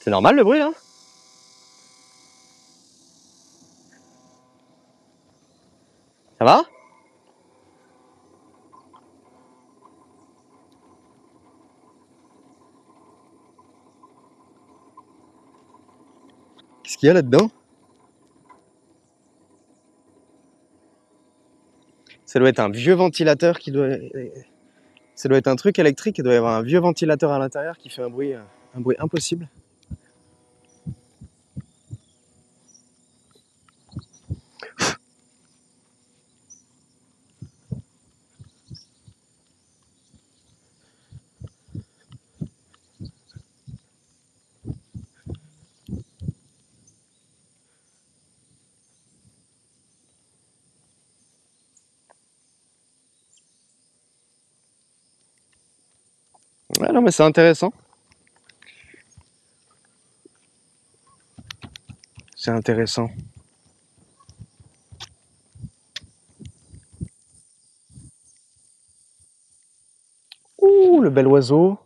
C'est normal le bruit là? Ça va? Qu'est-ce qu'il y a là-dedans? Ça doit être un vieux ventilateur qui doit... Ça doit être un truc électrique, il doit y avoir un vieux ventilateur à l'intérieur qui fait un bruit impossible. Ouais, non mais c'est intéressant. C'est intéressant. Ouh, le bel oiseau.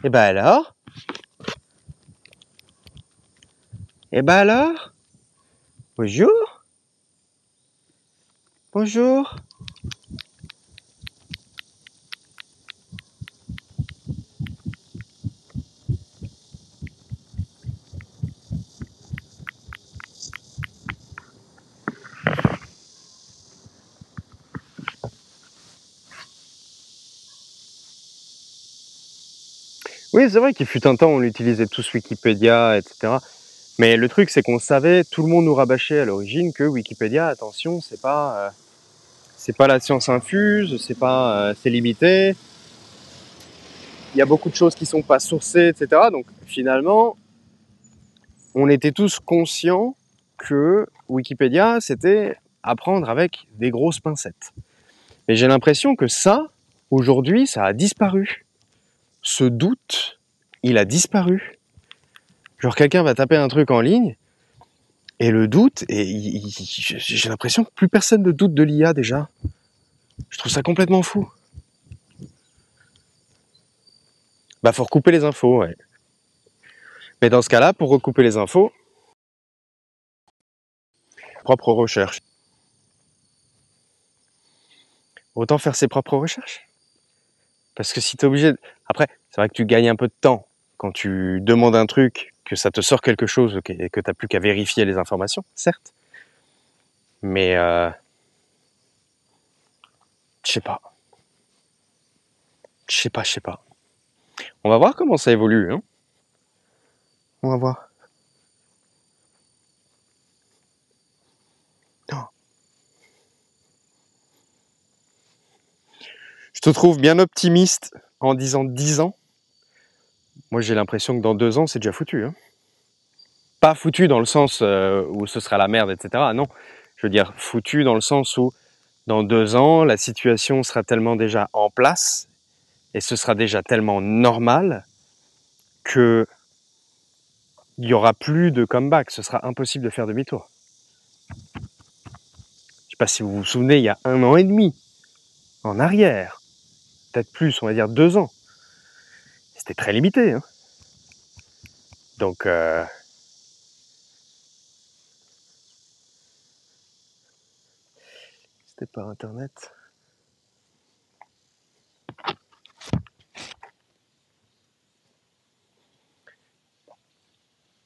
Et ben alors? Et ben alors? Bonjour. Bonjour. Oui, c'est vrai qu'il fut un temps où on utilisait tous Wikipédia, etc. Mais le truc, c'est qu'on savait, tout le monde nous rabâchait à l'origine que Wikipédia, attention, c'est pas la science infuse, c'est limité. Il y a beaucoup de choses qui sont pas sourcées, etc. Donc finalement, on était tous conscients que Wikipédia, c'était à prendre avec des grosses pincettes. Mais j'ai l'impression que ça, aujourd'hui, ça a disparu. Ce doute, il a disparu. Genre quelqu'un va taper un truc en ligne, et le doute, j'ai l'impression que plus personne ne doute de l'IA déjà. Je trouve ça complètement fou. Bah faut recouper les infos, ouais. Mais dans ce cas-là, pour recouper les infos, propre recherche. Autant faire ses propres recherches. Parce que si t'es obligé... Après, c'est vrai que tu gagnes un peu de temps quand tu demandes un truc, que ça te sort quelque chose et que t'as plus qu'à vérifier les informations, certes. Mais je sais pas. Je sais pas. On va voir comment ça évolue, hein. On va voir. Oh. Je te trouve bien optimiste en disant 10 ans. Moi, j'ai l'impression que dans 2 ans, c'est déjà foutu, hein. Pas foutu dans le sens où ce sera la merde, etc. Non, je veux dire foutu dans le sens où dans 2 ans, la situation sera tellement déjà en place et ce sera déjà tellement normal que il y aura plus de comeback. Ce sera impossible de faire demi-tour. Je sais pas si vous vous souvenez, il y a 1 an et demi en arrière, peut-être plus, on va dire 2 ans. C'était très limité, hein. Donc c'était par internet.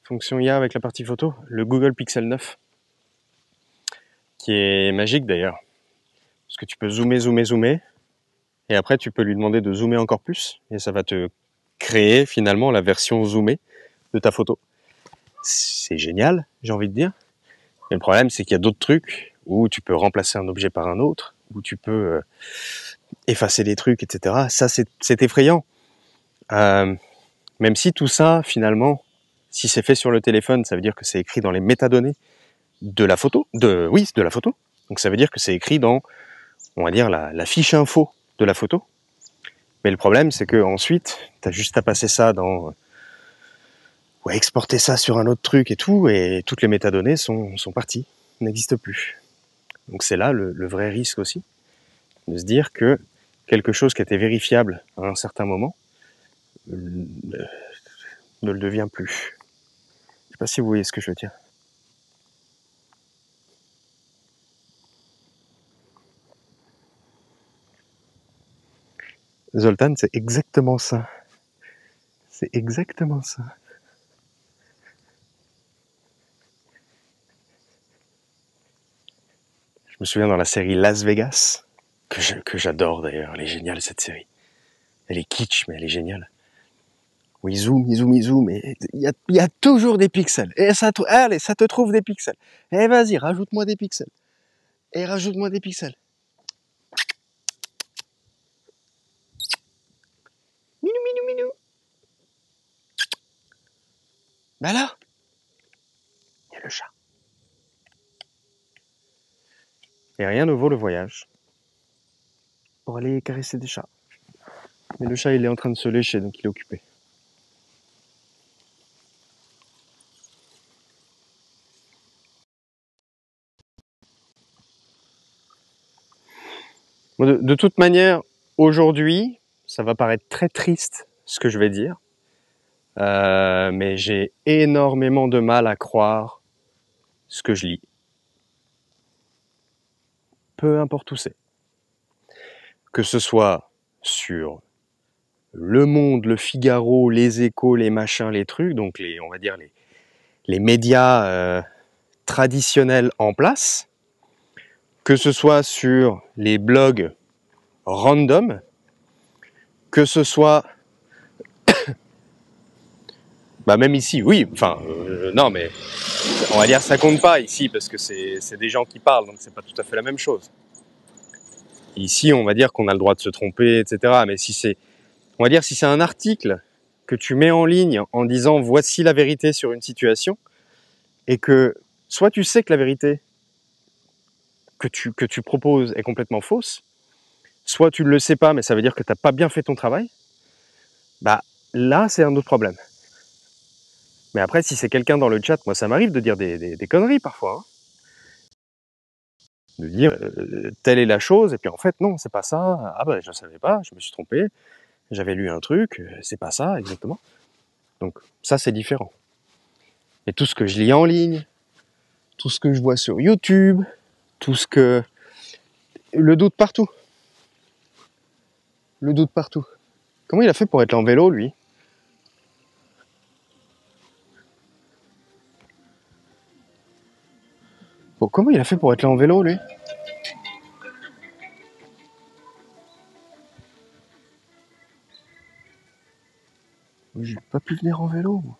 Fonction IA avec la partie photo, le Google Pixel 9, qui est magique d'ailleurs, parce que tu peux zoomer, et après tu peux lui demander de zoomer encore plus, et ça va te créer finalement la version zoomée de ta photo. C'est génial, j'ai envie de dire. Mais le problème, c'est qu'il y a d'autres trucs où tu peux remplacer un objet par un autre, où tu peux effacer des trucs, etc. Ça, c'est effrayant. Même si tout ça, finalement, si c'est fait sur le téléphone, ça veut dire que c'est écrit dans les métadonnées de la photo, de la photo. Donc ça veut dire que c'est écrit dans, on va dire, la fiche info de la photo. Mais le problème, c'est que ensuite, t'as juste à passer ça dans, ou à exporter ça sur un autre truc et toutes les métadonnées sont parties, n'existent plus. Donc c'est là le vrai risque aussi, de se dire que quelque chose qui était vérifiable à un certain moment ne le devient plus. Je sais pas si vous voyez ce que je veux dire. Zoltan, c'est exactement ça. C'est exactement ça. Je me souviens dans la série Las Vegas, que j'adore d'ailleurs, elle est géniale cette série. Elle est kitsch, mais elle est géniale. Où il zoome, et il y a toujours des pixels. Et allez, ça te trouve des pixels. Eh vas-y, rajoute-moi des pixels. Et rajoute-moi des pixels. Minou, minou, minou. Bah là, il y a le chat. Et rien ne vaut le voyage pour aller caresser des chats. Mais le chat, il est en train de se lécher, donc il est occupé. Bon, de toute manière, aujourd'hui, ça va paraître très triste ce que je vais dire, mais j'ai énormément de mal à croire ce que je lis. Peu importe où c'est. Que ce soit sur Le Monde, Le Figaro, Les Échos, les machins, les trucs, donc on va dire les médias traditionnels en place, que ce soit sur les blogs random, que ce soit même ici, oui, enfin, non, mais on va dire ça compte pas ici parce que c'est des gens qui parlent, donc c'est pas tout à fait la même chose. Ici, on va dire qu'on a le droit de se tromper, etc. Mais on va dire si c'est un article que tu mets en ligne en disant voici la vérité sur une situation, et que soit tu sais que la vérité que tu proposes est complètement fausse, soit tu ne le sais pas, mais ça veut dire que tu n'as pas bien fait ton travail, bah là c'est un autre problème. Mais après, si c'est quelqu'un dans le chat, moi ça m'arrive de dire des conneries parfois. Hein. De dire telle est la chose, et puis en fait non, c'est pas ça, ah bah je savais pas, je me suis trompé, j'avais lu un truc, c'est pas ça exactement. Donc ça c'est différent. Et tout ce que je lis en ligne, tout ce que je vois sur YouTube, tout ce que... Le doute partout. Le doute partout. Comment il a fait pour être là en vélo, lui? Bon, comment il a fait pour être là en vélo, lui? J'ai pas pu venir en vélo, moi.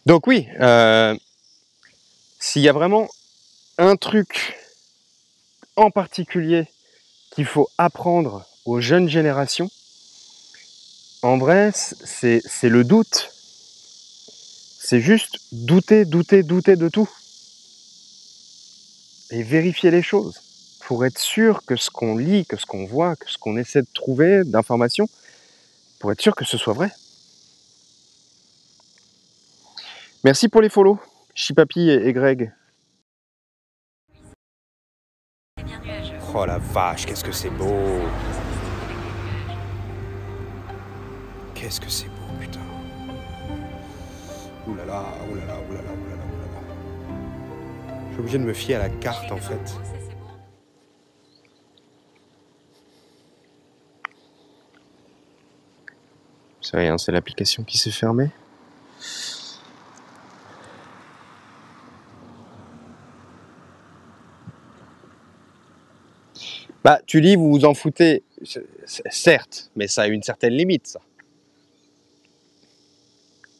Donc oui, s'il y a vraiment un truc en particulier qu'il faut apprendre aux jeunes générations, en vrai, c'est le doute. C'est juste douter, douter, douter de tout. Et vérifier les choses. Pour être sûr que ce qu'on lit, que ce qu'on voit, que ce qu'on essaie de trouver d'informations, pour être sûr que ce soit vrai. Merci pour les follow, Chipapi et Greg. Oh la vache, qu'est-ce que c'est beau! Qu'est-ce que c'est beau, putain! Ouh là là, ouh là là, ouh là là, ouh là là, ouh là là. Je suis obligé de me fier à la carte en fait. C'est rien, c'est l'application qui s'est fermée. Bah, tu dis, vous vous en foutez, certes, mais ça a une certaine limite, ça.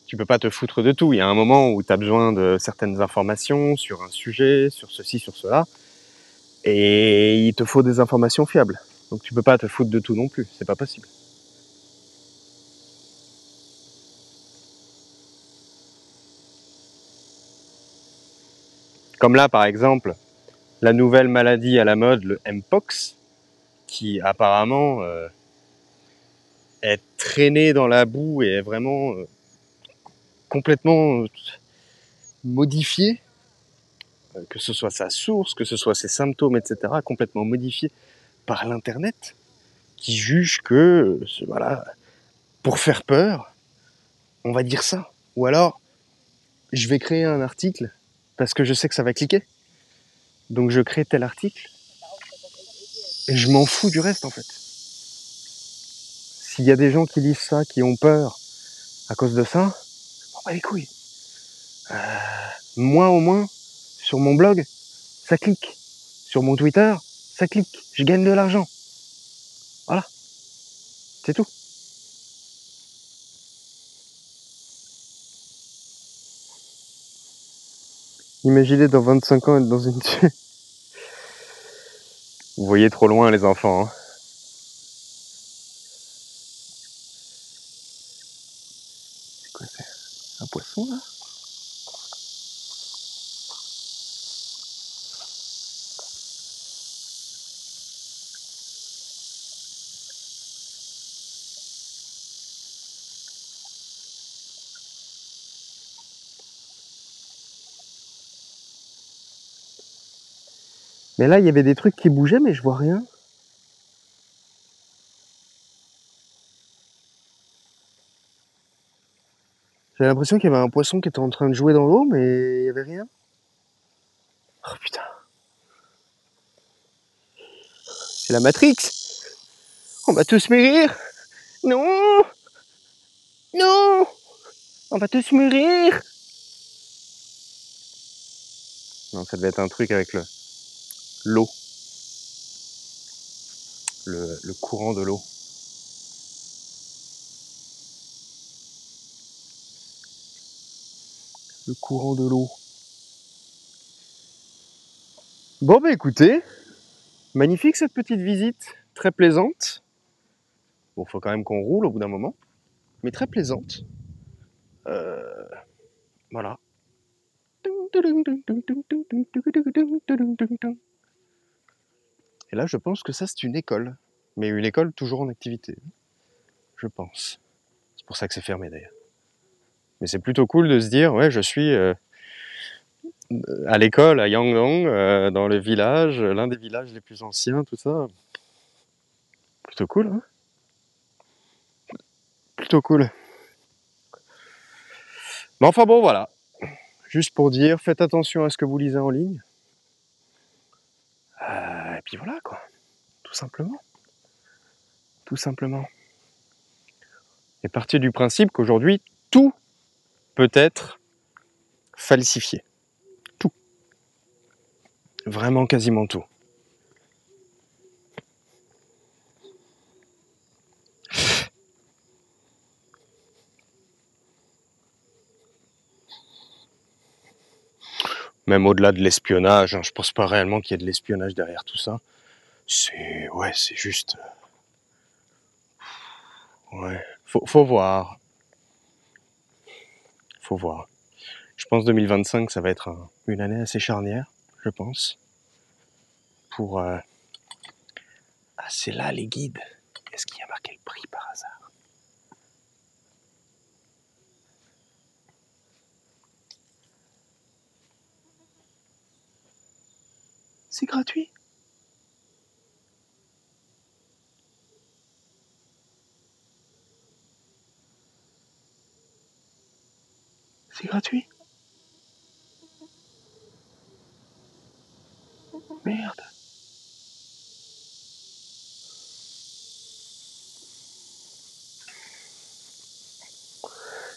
Tu peux pas te foutre de tout. Il y a un moment où tu as besoin de certaines informations sur un sujet, sur ceci, sur cela, et il te faut des informations fiables. Donc tu peux pas te foutre de tout non plus, c'est pas possible. Comme là, par exemple, la nouvelle maladie à la mode, le Mpox, qui apparemment est traîné dans la boue et est vraiment complètement modifié. que ce soit sa source, que ce soit ses symptômes, etc., complètement modifiés par l'internet, qui juge que, voilà, pour faire peur, on va dire ça. Ou alors, je vais créer un article parce que je sais que ça va cliquer. Donc je crée tel article et je m'en fous du reste en fait. S'il y a des gens qui lisent ça, qui ont peur à cause de ça, bon bah les couilles. Moi au moins, sur mon blog, ça clique. Sur mon Twitter, ça clique. Je gagne de l'argent. Voilà, c'est tout. Imaginez dans 25 ans être dans une... Vous voyez trop loin les enfants. Hein. C'est quoi c'est un poisson là? Mais là il y avait des trucs qui bougeaient mais je vois rien. J'avais l'impression qu'il y avait un poisson qui était en train de jouer dans l'eau mais il y avait rien. Oh putain. C'est la Matrix. On va tous mourir. Non. Non. On va tous mourir. Non, ça devait être un truc avec l'eau. Le courant de l'eau. Le courant de l'eau. Bon bah écoutez, magnifique cette petite visite, très plaisante. Bon, faut quand même qu'on roule au bout d'un moment, mais très plaisante. Voilà. Et là, je pense que ça, c'est une école. Mais une école toujours en activité, je pense. C'est pour ça que c'est fermé d'ailleurs. Mais c'est plutôt cool de se dire, ouais, je suis à l'école à Yangdong, dans le village, l'un des villages les plus anciens, tout ça. Plutôt cool, hein? Plutôt cool. Mais enfin bon, voilà. Juste pour dire, faites attention à ce que vous lisez en ligne. Et puis voilà, quoi. Tout simplement. Tout simplement. Et partir du principe qu'aujourd'hui, tout peut être falsifié. Tout. Vraiment quasiment tout. Même au-delà de l'espionnage, hein, je pense pas réellement qu'il y ait de l'espionnage derrière tout ça. C'est juste... Ouais, faut voir. Faut voir. Je pense 2025, ça va être une année assez charnière, je pense. Pour... Ah, c'est là les guides. Est-ce qu'il y a marqué le prix par hasard? C'est gratuit. C'est gratuit. Merde.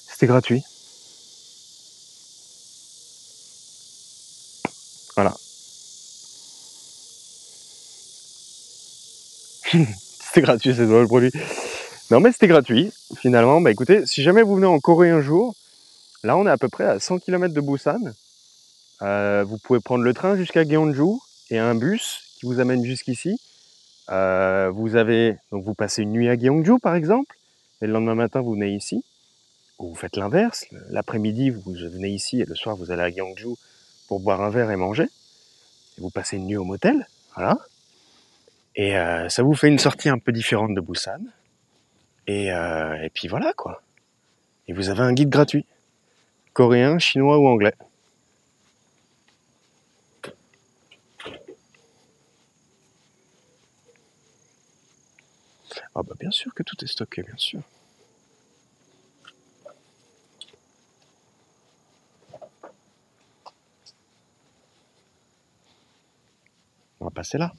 C'était gratuit. Voilà. C'était gratuit, c'est toi le produit. Non mais c'était gratuit, finalement. Bah écoutez, si jamais vous venez en Corée un jour, là on est à peu près à 100 km de Busan. Vous pouvez prendre le train jusqu'à Gyeongju et un bus qui vous amène jusqu'ici. Donc vous passez une nuit à Gyeongju par exemple, et le lendemain matin vous venez ici. Ou vous faites l'inverse, l'après-midi vous venez ici et le soir vous allez à Gyeongju pour boire un verre et manger. Et vous passez une nuit au motel, voilà. Et ça vous fait une sortie un peu différente de Busan. Et puis voilà quoi. Et vous avez un guide gratuit. Coréen, chinois ou anglais. Ah bah bien sûr que tout est stocké, bien sûr. On va passer là.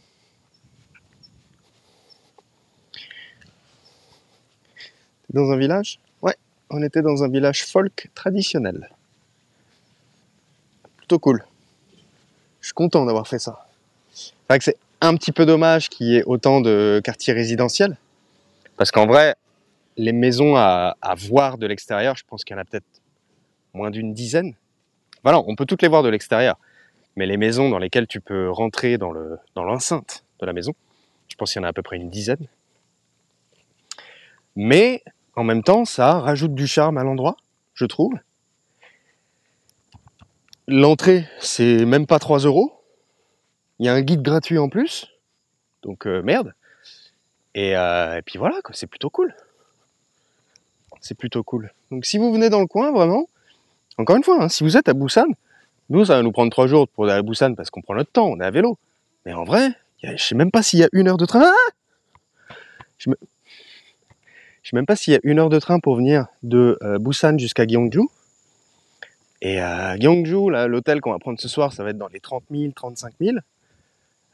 Dans un village? Ouais, on était dans un village folk traditionnel. Plutôt cool. Je suis content d'avoir fait ça. C'est vrai que c'est un petit peu dommage qu'il y ait autant de quartiers résidentiels. Parce qu'en vrai, les maisons à voir de l'extérieur, je pense qu'il y en a peut-être moins d'une dizaine. Voilà, on peut toutes les voir de l'extérieur. Mais les maisons dans lesquelles tu peux rentrer dans l'enceinte de la maison, je pense qu'il y en a à peu près une dizaine. Mais en même temps, ça rajoute du charme à l'endroit, je trouve. L'entrée, c'est même pas 3 euros. Il y a un guide gratuit en plus. Donc merde. Et puis voilà, quoi, c'est plutôt cool. C'est plutôt cool. Donc si vous venez dans le coin, vraiment, encore une fois, hein, si vous êtes à Busan, nous, ça va nous prendre 3 jours pour aller à Busan parce qu'on prend notre temps, on est à vélo. Mais en vrai, je sais même pas s'il y a 1 heure de train. Je sais même pas s'il y a 1 heure de train pour venir de Busan jusqu'à Gyeongju. Et à Gyeongju, là, l'hôtel qu'on va prendre ce soir, ça va être dans les 30 000, 35 000.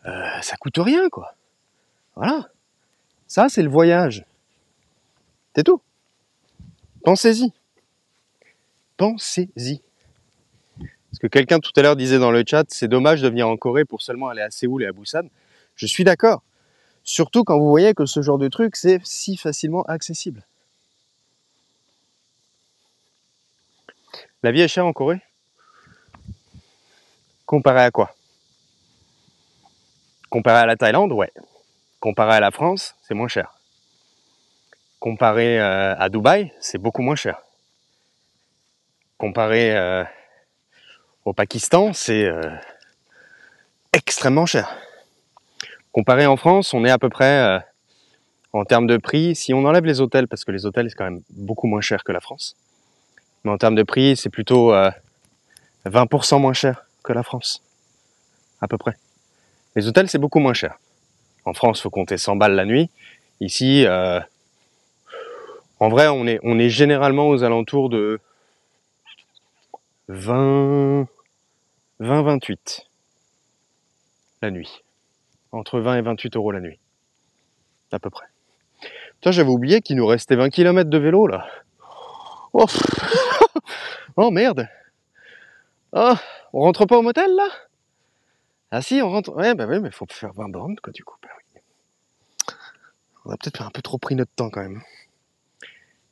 Ça coûte rien, quoi. Voilà. Ça, c'est le voyage. C'est tout. Pensez-y. Pensez-y. Parce que quelqu'un tout à l'heure disait dans le chat, c'est dommage de venir en Corée pour seulement aller à Séoul et à Busan. Je suis d'accord. Surtout quand vous voyez que ce genre de truc, c'est si facilement accessible. La vie est chère en Corée? Comparé à quoi? Comparé à la Thaïlande, ouais. Comparé à la France, c'est moins cher. Comparé à Dubaï, c'est beaucoup moins cher. Comparé au Pakistan, c'est extrêmement cher. Comparé en France, on est à peu près, en termes de prix, si on enlève les hôtels, parce que les hôtels, c'est quand même beaucoup moins cher que la France, mais en termes de prix, c'est plutôt 20% moins cher que la France, à peu près. Les hôtels, c'est beaucoup moins cher. En France, il faut compter 100 balles la nuit. Ici, en vrai, on est généralement aux alentours de 20-28 la nuit. Entre 20 et 28 euros la nuit, à peu près. Putain, j'avais oublié qu'il nous restait 20 km de vélo, là. Oh, oh merde. Oh, on rentre pas au motel, là? Ah si, on rentre. Ouais, bah oui, mais faut faire 20 bornes, quoi, du coup. Bah oui. On a peut-être un peu trop pris notre temps, quand même.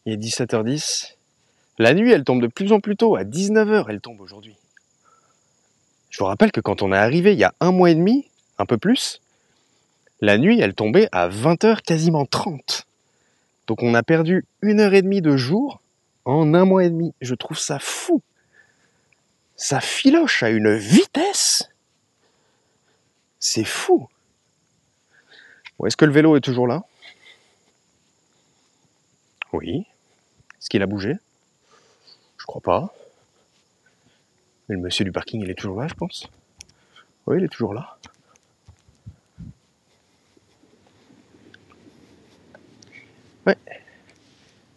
Il est 17h10. La nuit, elle tombe de plus en plus tôt. À 19h, elle tombe aujourd'hui. Je vous rappelle que quand on est arrivé il y a 1 mois et demi, un peu plus, la nuit, elle tombait à 20h quasiment 30. Donc on a perdu 1h30 de jour en 1 mois et demi. Je trouve ça fou. Ça filoche à une vitesse. C'est fou. Bon, est-ce que le vélo est toujours là? Oui. Est-ce qu'il a bougé? Je crois pas. Mais le monsieur du parking, il est toujours là, je pense. Oui, il est toujours là. Ouais.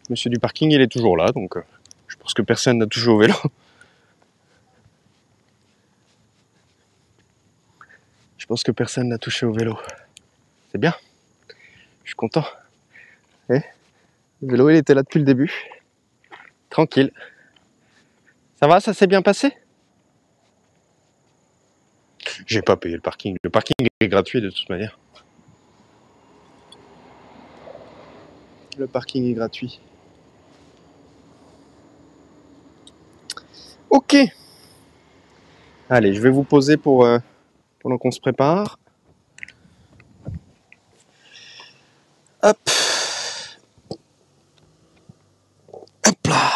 Monsieur du parking, il est toujours là, donc je pense que personne n'a touché au vélo. Je pense que personne n'a touché au vélo. C'est bien. Je suis content. Eh, le vélo, il était là depuis le début. Tranquille. Ça va, ça s'est bien passé? J'ai pas payé le parking. Le parking est gratuit de toute manière. Le parking est gratuit. Ok. Allez, je vais vous poser pendant qu'on se prépare. Hop. Hop là.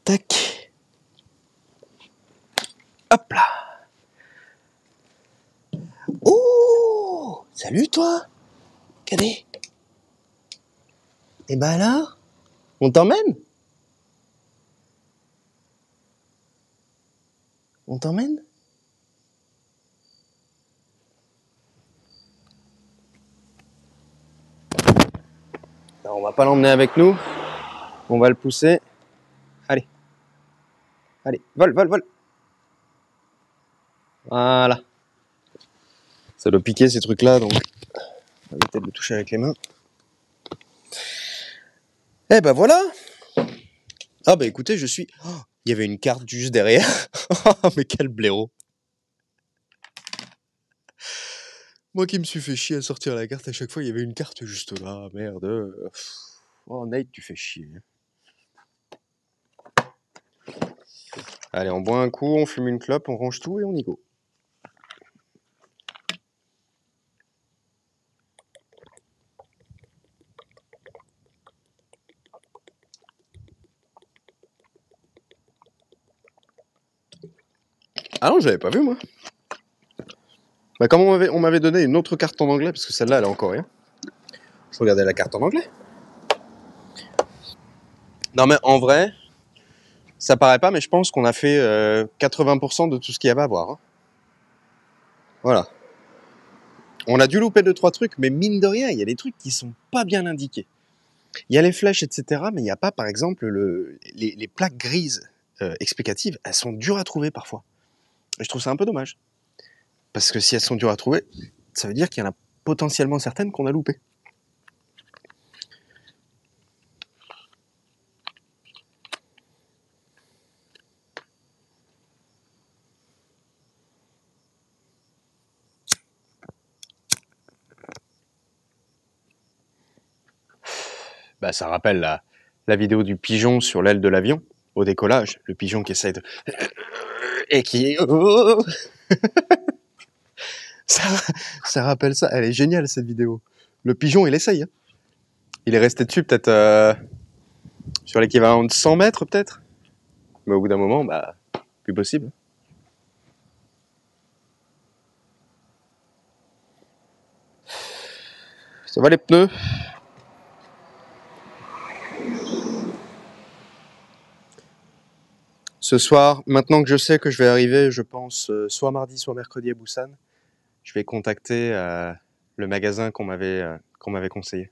Tac. Hop là. Oh, salut toi. Cadet. Et ben alors, on t'emmène? On t'emmène? Alors, on va pas l'emmener avec nous. On va le pousser. Allez. Allez, vole, vole, vole. Voilà. Ça doit piquer ces trucs-là, donc on va éviter de le toucher avec les mains. Eh ben voilà. Ah bah écoutez, je suis... Oh, il y avait une carte juste derrière. Mais quel blaireau. Moi qui me suis fait chier à sortir la carte à chaque fois, il y avait une carte juste là. Merde. Oh Nate, tu fais chier. Allez, on boit un coup, on fume une clope, on range tout et on y go. Ah non, j'avais pas vu moi. Bah comme on m'avait donné une autre carte en anglais, parce que celle-là elle est en coréen. Je regardais la carte en anglais. Non mais en vrai, ça paraît pas, mais je pense qu'on a fait 80% de tout ce qu'il y avait à voir. Hein. Voilà. On a dû louper 2-3 trucs, mais mine de rien, il y a des trucs qui sont pas bien indiqués. Il y a les flèches, etc., mais il n'y a pas, par exemple, les plaques grises explicatives. Elles sont dures à trouver parfois. Et je trouve ça un peu dommage. Parce que si elles sont dures à trouver, ça veut dire qu'il y en a potentiellement certaines qu'on a loupées. Bah, ça rappelle la vidéo du pigeon sur l'aile de l'avion, au décollage. Le pigeon qui essaie de... Et qui... ça, ça rappelle ça. Elle est géniale, cette vidéo. Le pigeon, il essaye. Hein. Il est resté dessus peut-être sur l'équivalent de 100 mètres, peut-être. Mais au bout d'un moment, bah, plus possible. Ça va les pneus? Ce soir, maintenant que je sais que je vais arriver, je pense, soit mardi, soit mercredi à Busan, je vais contacter le magasin qu'on m'avait conseillé.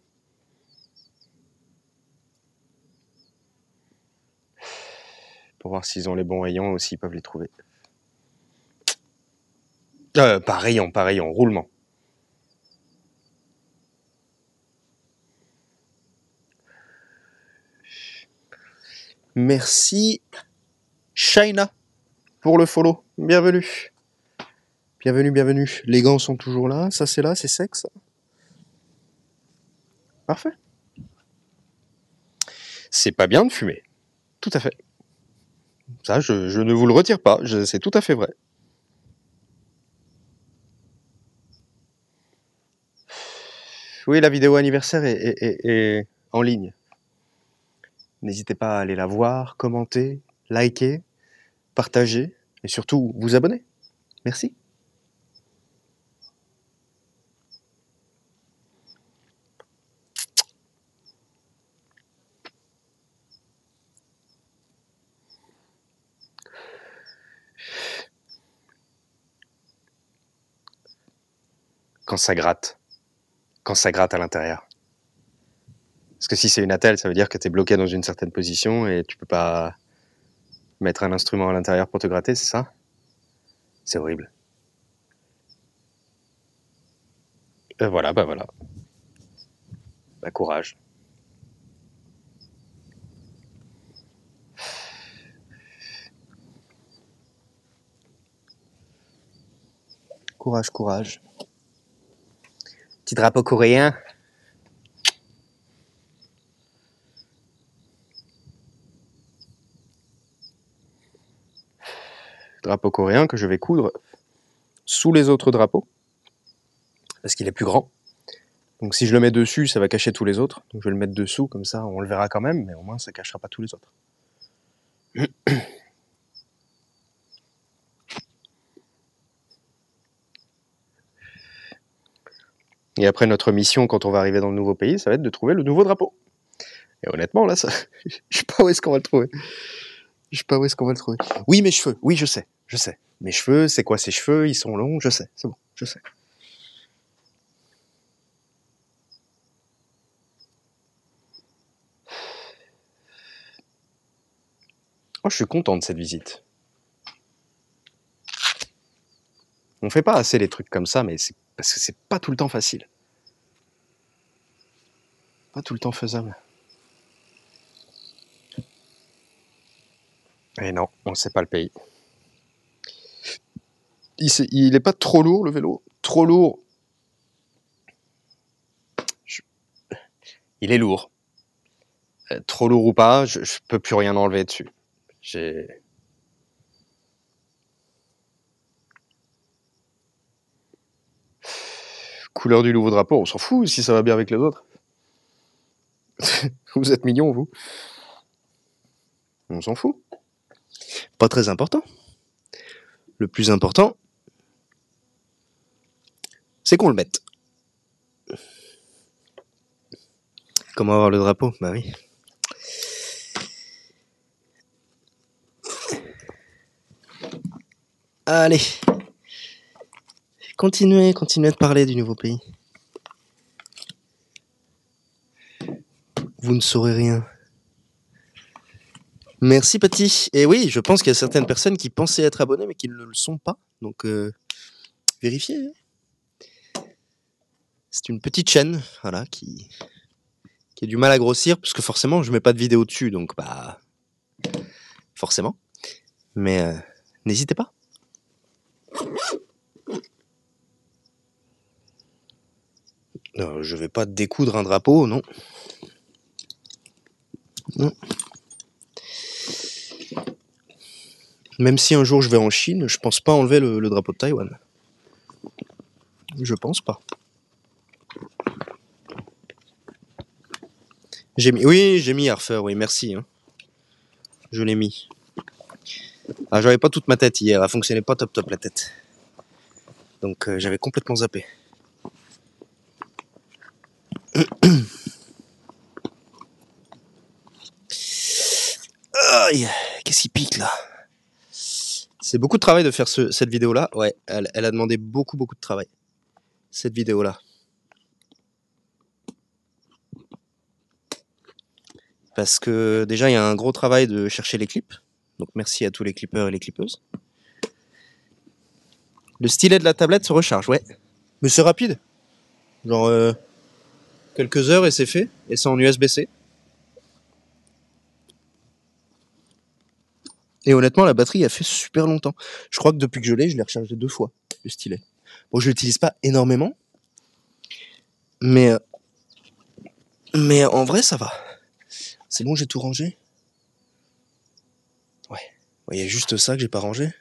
Pour voir s'ils ont les bons rayons ou s'ils peuvent les trouver. Pas rayon, roulement. Merci China pour le follow. Bienvenue. Bienvenue. Les gants sont toujours là. Ça c'est là, c'est sec ça. Parfait. C'est pas bien de fumer. Tout à fait. Ça, je ne vous le retire pas. C'est tout à fait vrai. Oui, la vidéo anniversaire est en ligne. N'hésitez pas à aller la voir, commenter, liker, partager et surtout vous abonner. Merci. Quand ça gratte à l'intérieur. Parce que si c'est une attelle, ça veut dire que tu es bloqué dans une certaine position et tu peux pas mettre un instrument à l'intérieur pour te gratter, c'est ça? C'est horrible. Voilà. Bah, courage. Courage. Petit drapeau coréen. Drapeau coréen que je vais coudre sous les autres drapeaux. Parce qu'il est plus grand. Donc si je le mets dessus, ça va cacher tous les autres. Donc je vais le mettre dessous, comme ça on le verra quand même, mais au moins ça cachera pas tous les autres. Et après notre mission, quand on va arriver dans le nouveau pays, ça va être de trouver le nouveau drapeau. Et honnêtement, là, ça... je sais pas où est-ce qu'on va le trouver. Oui, mes cheveux. Oui, je sais. Mes cheveux, c'est quoi ces cheveux? Ils sont longs, je sais. C'est bon, je sais. Oh, je suis content de cette visite. On fait pas assez les trucs comme ça, mais c'est parce que c'est pas tout le temps facile. Pas tout le temps faisable. Et non, on sait pas le pays. Il est pas trop lourd, le vélo? Trop lourd. Il est lourd. Trop lourd ou pas, je peux plus rien enlever dessus. J'ai... Couleur du nouveau drapeau, on s'en fout si ça va bien avec les autres. Vous êtes mignons, vous. On s'en fout. Pas très important. Le plus important, c'est qu'on le mette. Comment avoir le drapeau? Bah oui. Allez. Continuez de parler du nouveau pays. Vous ne saurez rien. Merci Patty. Et oui, je pense qu'il y a certaines personnes qui pensaient être abonnées mais qui ne le sont pas. Donc vérifiez. C'est une petite chaîne, voilà, qui a du mal à grossir parce que forcément je mets pas de vidéo dessus, donc bah forcément. Mais n'hésitez pas. Non, je vais pas découdre un drapeau, non. Non. Même si un jour je vais en Chine, je pense pas enlever le drapeau de Taïwan. Je pense pas. Oui, j'ai mis Harfer, oui, merci. Hein. Je l'ai mis. Ah, j'avais pas toute ma tête hier, elle fonctionnait pas top la tête. Donc j'avais complètement zappé. Aïe, qu'est-ce qui pique là? C'est beaucoup de travail de faire cette vidéo là. Ouais, elle a demandé beaucoup de travail. Cette vidéo là. Parce que déjà il y a un gros travail de chercher les clips. Donc merci à tous les clippeurs et les clippeuses. Le stylet de la tablette se recharge, ouais. Mais c'est rapide. Genre quelques heures et c'est fait. Et c'est en USB-C. Et honnêtement, la batterie a fait super longtemps. Je crois que depuis que je l'ai rechargé 2 fois, le stylet. Bon, je l'utilise pas énormément. Mais en vrai, ça va. C'est bon, j'ai tout rangé? Ouais. Il y a juste ça que j'ai pas rangé.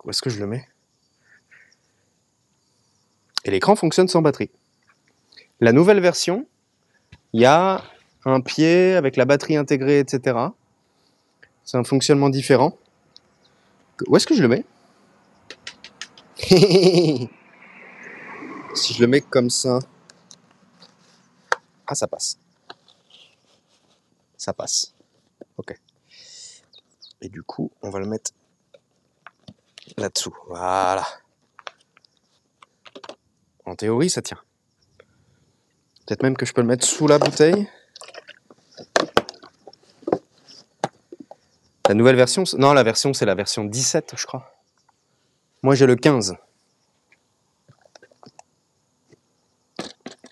Où est-ce que je le mets? Et l'écran fonctionne sans batterie. La nouvelle version, il y a un pied avec la batterie intégrée, etc. C'est un fonctionnement différent. Où est-ce que je le mets? Si je le mets comme ça... Ah, ça passe. Ça passe. Ok. Et du coup, on va le mettre là-dessous. Voilà. En théorie, ça tient. Peut-être même que je peux le mettre sous la bouteille. La nouvelle version... Non, la version, c'est la version 17, je crois. Moi, j'ai le 15.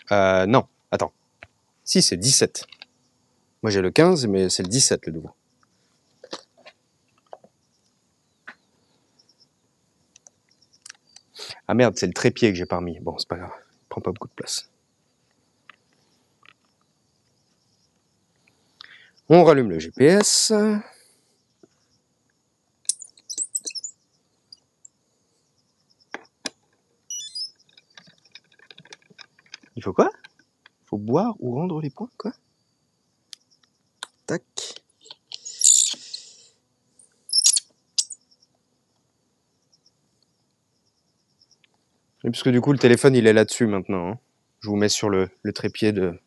Non, attends. Si, c'est 17. Moi, j'ai le 15, mais c'est le 17, le nouveau. Ah merde, c'est le trépied que j'ai pas remis. Bon, c'est pas grave. Il prend pas beaucoup de place. On rallume le GPS. Il faut quoi? Faut boire ou rendre les points, quoi? Tac. Et puisque du coup, le téléphone, il est là-dessus maintenant. Hein. Je vous mets sur le trépied de...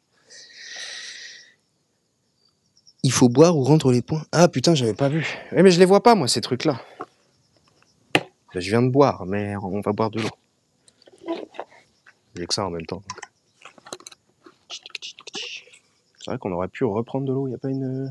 Il faut boire ou rendre les points. Ah putain, j'avais pas vu. Eh, mais je les vois pas, moi, ces trucs-là. Ben, je viens de boire, mais on va boire de l'eau. J'ai que ça en même temps. Donc. C'est vrai qu'on aurait pu reprendre de l'eau. Il y a pas une